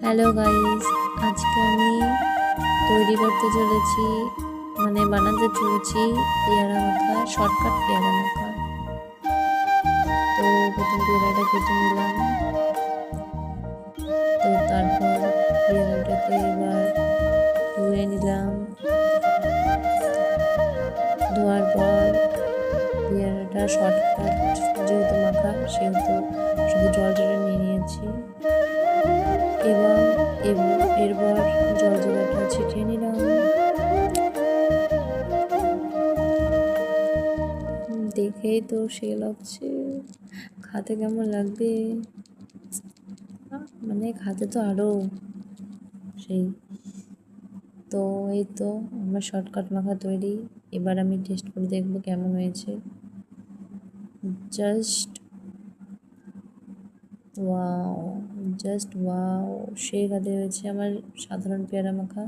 Hello guys, আজকে আমি তৈরি করতে চলেছি, মানে বানাতে চলেছি পেয়ারা মাখা, শর্টকাট পেয়ারা মাখা। তো প্রথম পেয়ারাটা কেটে নিলাম। তো তারপর পেয়ারাটাকে এবার ধুয়ে নিলাম। ধোয়ার পর পেয়ারাটা শর্টকাট যেহেতু মাখা, সেহেতু শুধু জলটা নিয়ে নিয়েছি এবং এরপর জলজিরাটা ছিটিয়ে নিলাম। দেখেই তো সে লাগছে, খাতে কেমন লাগবে, মানে খাতে তো আরো সেই। তো এই তো আমার শর্টকাট মাখা তৈরি। এবার আমি টেস্ট করে দেখবো কেমন হয়েছে। জাস্ট ওয়াও, জাস্ট ওয়াও, সেই খাতে হয়েছে আমার সাধারণ পেয়ারা মাখা।